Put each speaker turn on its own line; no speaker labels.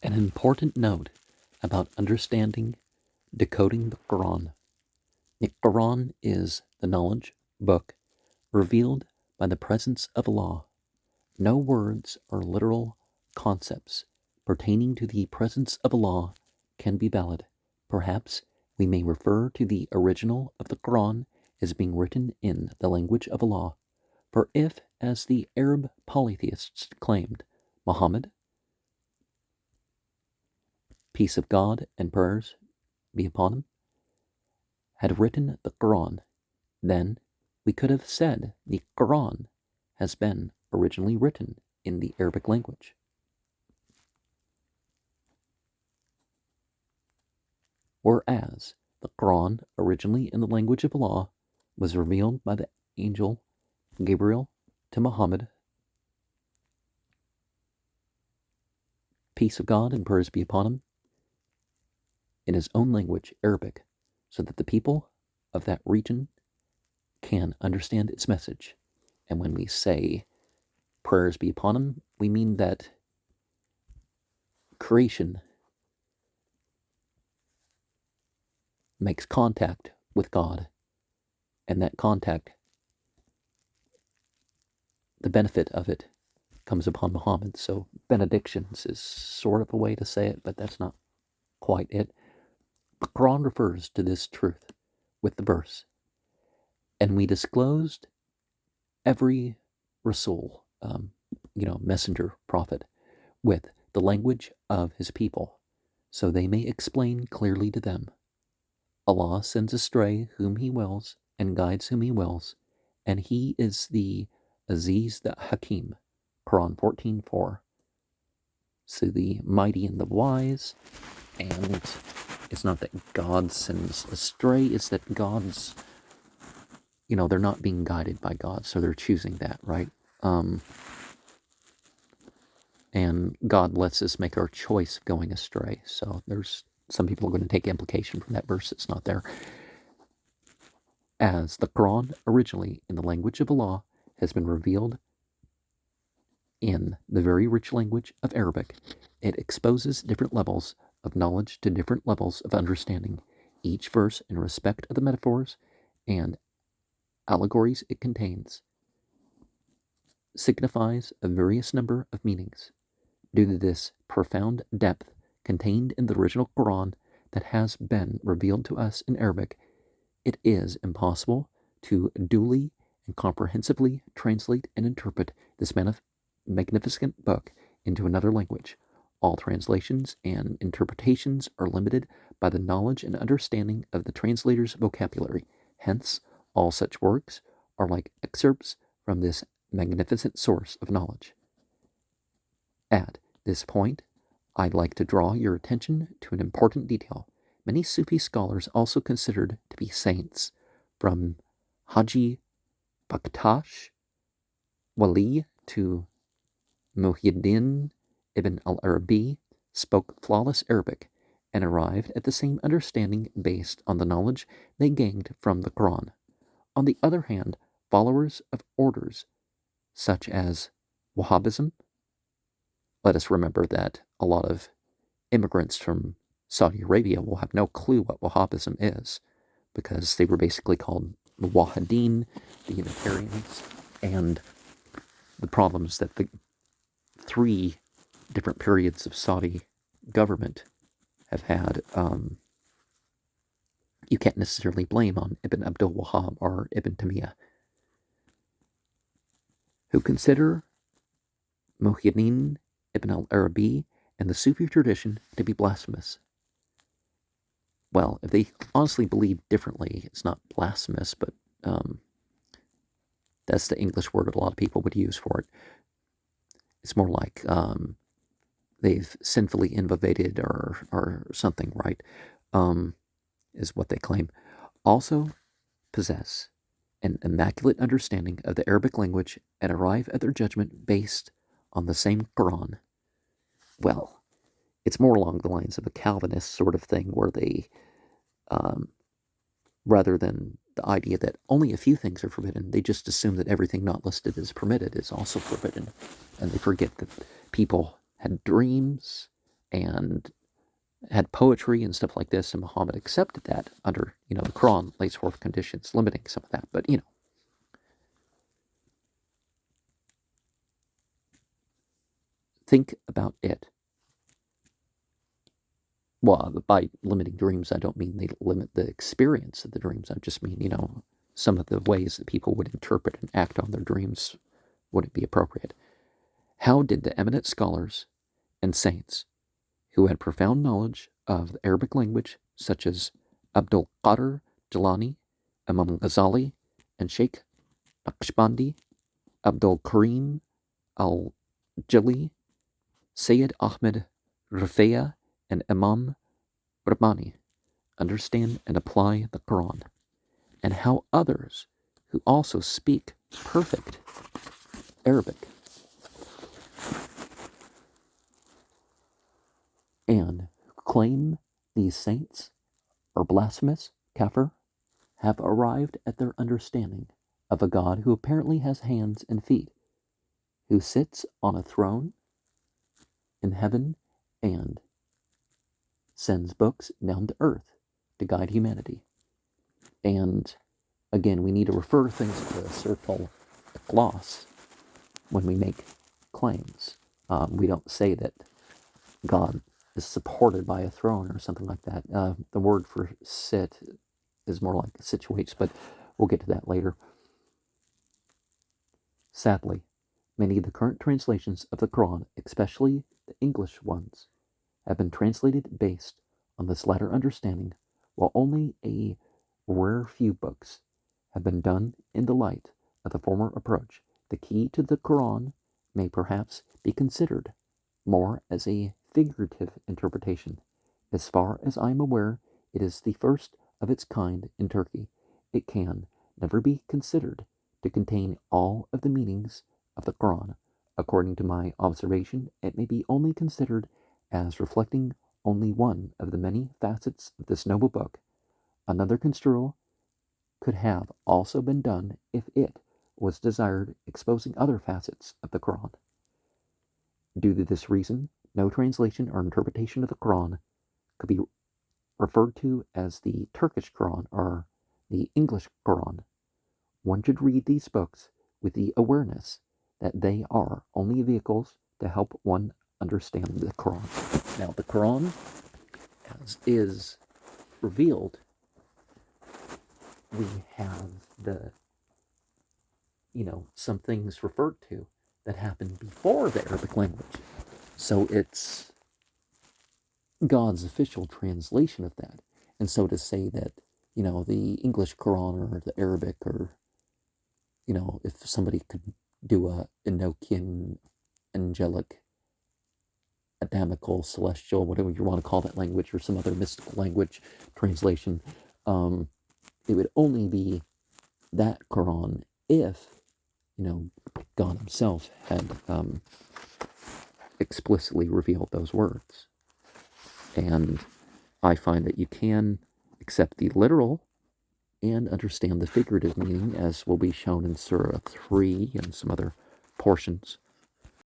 An important note about understanding decoding the Quran. The Quran is the knowledge book revealed by the presence of Allah. No words or literal concepts pertaining to the presence of Allah can be valid. Perhaps we may refer to the original of the Quran as being written in the language of Allah. For if, as the Arab polytheists claimed, Muhammad, peace of God and prayers be upon him, had written the Quran, then we could have said the Quran has been originally written in the Arabic language. Whereas the Quran, originally in the language of Allah, was revealed by the angel Gabriel to Muhammad, peace of God and prayers be upon him, in his own language, Arabic, so that the people of that region can understand its message. And when we say prayers be upon him, we mean that creation makes contact with God, and that contact, the benefit of it, comes upon Muhammad. So benedictions is sort of a way to say it, but that's not quite it. The Quran refers to this truth with the verse, and we disclosed every Rasul, messenger, prophet, with the language of his people, so they may explain clearly to them. Allah sends astray whom he wills and guides whom he wills, and he is the Aziz, the Hakim. Quran 14:4. So the mighty and the wise, and it's not that God sends astray, it's that God's, they're not being guided by God, so they're choosing that, right? And God lets us make our choice of going astray. So there's some people are going to take implication from that verse. It's not there. As the Quran, originally in the language of Allah, has been revealed in the very rich language of Arabic, it exposes different levels of knowledge to different levels of understanding. Each verse, in respect of the metaphors and allegories it contains, signifies a various number of meanings. Due to this profound depth contained in the original Quran that has been revealed to us in Arabic, it is impossible to duly and comprehensively translate and interpret this magnificent book into another language. All translations and interpretations are limited by the knowledge and understanding of the translator's vocabulary. Hence, all such works are like excerpts from this magnificent source of knowledge. At this point, I'd like to draw your attention to an important detail. Many Sufi scholars also considered to be saints, from Haji Baktash Wali to Muhyiddin ibn al-Arabi, spoke flawless Arabic and arrived at the same understanding based on the knowledge they gained from the Quran. On the other hand, followers of orders such as Wahhabism, let us remember that a lot of immigrants from Saudi Arabia will have no clue what Wahhabism is, because they were basically called the Wahhabin, the Unitarians, and the problems that the three different periods of Saudi government have had, you can't necessarily blame on Ibn Abdul Wahhab or Ibn Taymiyyah, who consider Muhyiddin ibn al-Arabi and the Sufi tradition to be blasphemous. Well, if they honestly believe differently, it's not blasphemous, but that's the English word that a lot of people would use for it. It's more like they've sinfully innovated or something, right? Is what they claim. Also possess an immaculate understanding of the Arabic language and arrive at their judgment based on the same Quran. Well, it's more along the lines of a Calvinist sort of thing, where they, rather than the idea that only a few things are forbidden, they just assume that everything not listed as permitted is also forbidden. And they forget that people had dreams and had poetry and stuff like this, and Muhammad accepted that under, the Quran lays forth conditions limiting some of that. But, think about it. Well, by limiting dreams, I don't mean they limit the experience of the dreams. I just mean, some of the ways that people would interpret and act on their dreams wouldn't be appropriate. How did the eminent scholars and saints who had profound knowledge of the Arabic language, such as Abdul Qadir Jilani, Imam Ghazali, and Sheikh Naqshbandi, Abdul Karim al-Jili, Sayyid Ahmed Rufaiya, and Imam Rabbani understand and apply the Quran, and how others who also speak perfect Arabic and claim these saints are blasphemous, kafir, have arrived at their understanding of a God who apparently has hands and feet, who sits on a throne in heaven and sends books down to earth to guide humanity. And again, we need to refer things to the circle gloss when we make claims. We don't say that God is supported by a throne or something like that. The word for sit is more like situates, but we'll get to that later. Sadly, many of the current translations of the Quran, especially the English ones, have been translated based on this latter understanding, while only a rare few books have been done in the light of the former approach. The key to the Quran may perhaps be considered more as a figurative interpretation. As far as I am aware, it is the first of its kind in Turkey. It can never be considered to contain all of the meanings of the Quran. According to my observation, it may be only considered as reflecting only one of the many facets of this noble book. Another construal could have also been done if it was desired, exposing other facets of the Quran. Due to this reason, no translation or interpretation of the Quran could be referred to as the Turkish Quran or the English Quran. One should read these books with the awareness that they are only vehicles to help one understand the Quran. Now, the Quran, as is revealed, we have some things referred to that happened before the Arabic language. So it's God's official translation of that. And so to say that, the English Quran or the Arabic, or, if somebody could do a Enochian, angelic, Adamical, celestial, whatever you want to call that language, or some other mystical language translation, it would only be that Quran if, God himself had explicitly revealed those words. And I find that you can accept the literal and understand the figurative meaning, as will be shown in Surah 3 and some other portions